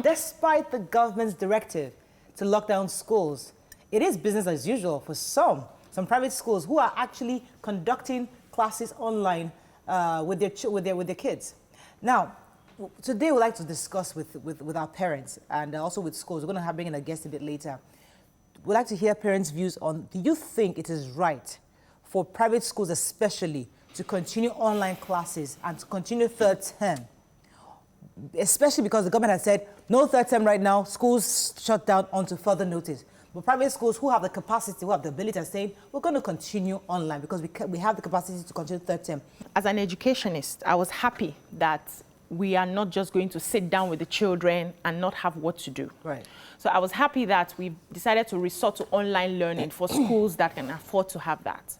Despite the government's directive to lock down schools, it is business as usual for some private schools who are actually conducting classes online with their kids. Now, today we'd like to discuss with our parents and also with schools. We're going to bring in a guest a bit later. We'd like to hear parents' views on, do you think it is right for private schools especially to continue online classes and to continue third term? Especially because the government has said no third term right now, schools shut down until further notice. But private schools who have the capacity, who have the ability are saying, we're going to continue online because we have the capacity to continue third term. As an educationist, I was happy that we are not just going to sit down with the children and not have what to do. Right. So I was happy that we decided to resort to online learning for schools that can afford to have that.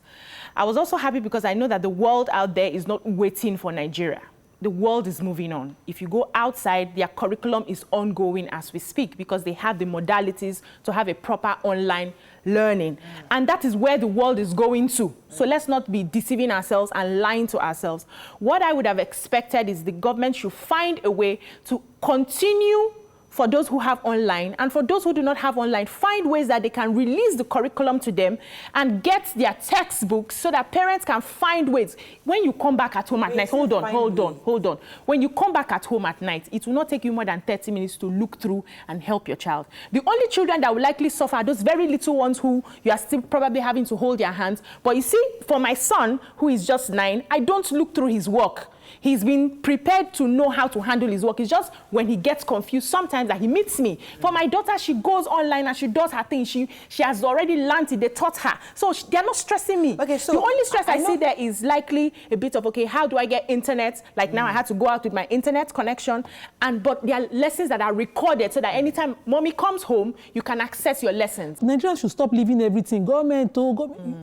I was also happy because I know that the world out there is not waiting for Nigeria. The world is moving on. If you go outside, their curriculum is ongoing as we speak because they have the modalities to have a proper online learning. And that is where the world is going to. So let's not be deceiving ourselves and lying to ourselves. What I would have expected is the government should find a way to continue for those who have online, and for those who do not have online, find ways that they can release the curriculum to them and get their textbooks so that parents can find ways. When you come back at home at night, hold on. When you come back at home at night, it will not take you more than 30 minutes to look through and help your child. The only children that will likely suffer are those very little ones who you are still probably having to hold their hands. But you see, for my son, who is just 9, I don't look through his work. He's been prepared to know how to handle his work. It's just when he gets confused sometimes that he meets me. For my daughter, she goes online and she does her thing. She has already learned it. They taught her. So they're not stressing me. Okay, so the only stress I see there is likely a bit of, okay, how do I get internet? Like now I had to go out with my internet connection. But there are lessons that are recorded so that anytime mommy comes home, you can access your lessons. Nigerians should stop leaving everything. Government,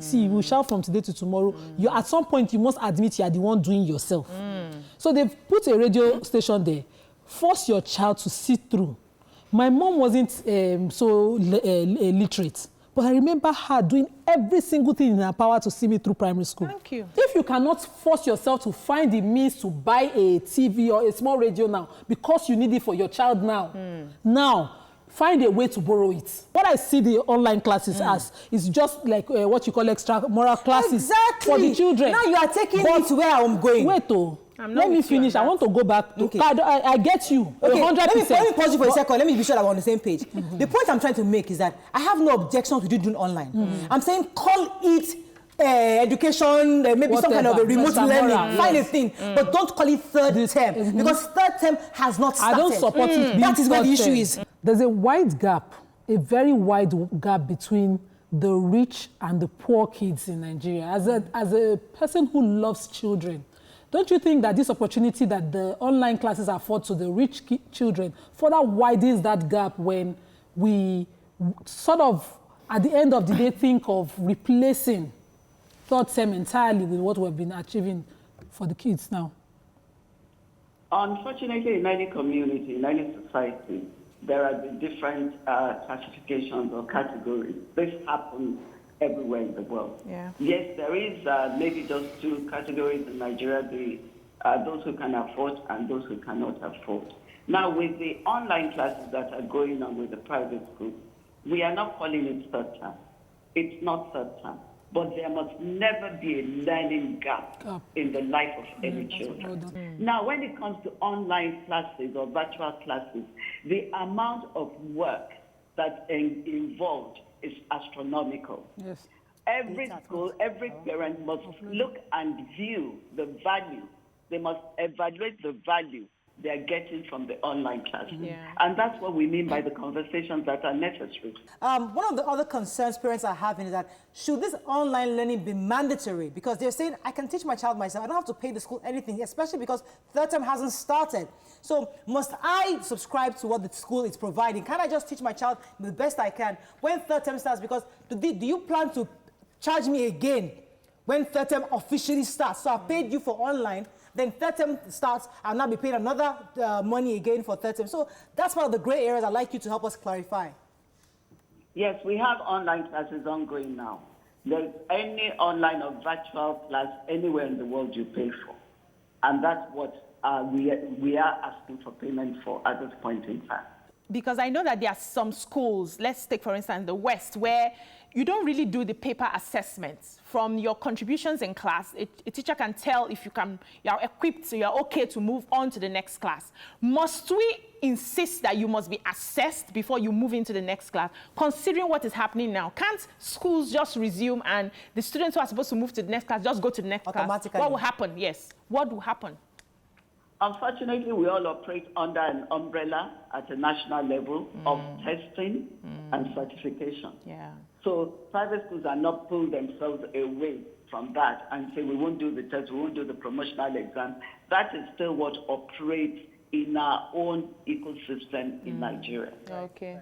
see, we shout from today to tomorrow. You, at some point, you must admit you are the one doing yourself. So they've put a radio station there. Force your child to sit through. My mom wasn't so literate, but I remember her doing every single thing in her power to see me through primary school. Thank you. If you cannot force yourself to find the means to buy a TV or a small radio now because you need it for your child now, find a way to borrow it. What I see the online classes as is just like what you call extra moral classes for the children. Now you are taking it to where I'm going. Wait, let me finish. I want to go back. To, okay. I get you. Okay, 100%. Let me pause you for a second. Let me be sure that we're on the same page. The point I'm trying to make is that I have no objection to you doing online. I'm saying call it education, maybe whatever, some kind of a remote learning, find a thing, but don't call it third term because third term has not started. I don't support it. That is where the issue is. There's a wide gap, a very wide gap between the rich and the poor kids in Nigeria. As a person who loves children, don't you think that this opportunity that the online classes afford to the rich children further widens that gap when we sort of, at the end of the day, think of replacing third term entirely with what we've been achieving for the kids now? Unfortunately, in any community, in any society, there are the different classifications or categories. This happens everywhere in the world. Yeah. Yes, there is maybe just 2 categories in Nigeria, those who can afford and those who cannot afford. Now, with the online classes that are going on with the private schools, we are not calling it third term. It's not third term. But there must never be a learning gap in the life of any children. Now, when it comes to online classes or virtual classes, the amount of work that's involved is astronomical. Yes. Every school, every parent must look and view the value. They must evaluate the value they are getting from the online classes. And that's what we mean by the conversations that are necessary. One of the other concerns parents are having is that should this online learning be mandatory? Because they're saying, I can teach my child myself. I don't have to pay the school anything, especially because third term hasn't started. So must I subscribe to what the school is providing? Can I just teach my child the best I can when third term starts? Because do you plan to charge me again when third term officially starts? So I paid you for online, then third term starts, I'll now be paying another money again for third term. So that's one of the gray areas I'd like you to help us clarify. Yes, we have online classes ongoing now. There's any online or virtual class anywhere in the world you pay for. And that's what we are asking for payment for at this point in time. because I know that there are some schools, let's take for instance the West, where you don't really do the paper assessments. From your contributions in class, a teacher can tell if you're equipped, so you're okay to move on to the next class. Must we insist that you must be assessed before you move into the next class, considering what is happening now? Can't schools just resume and the students who are supposed to move to the next class just go to the next class? What will happen? Yes. What will happen? Unfortunately, we all operate under an umbrella at a national level of testing and certification. Yeah. So private schools are not pulling themselves away from that and say, we won't do the test, we won't do the promotional exam. That is still what operates in our own ecosystem in Nigeria. Okay.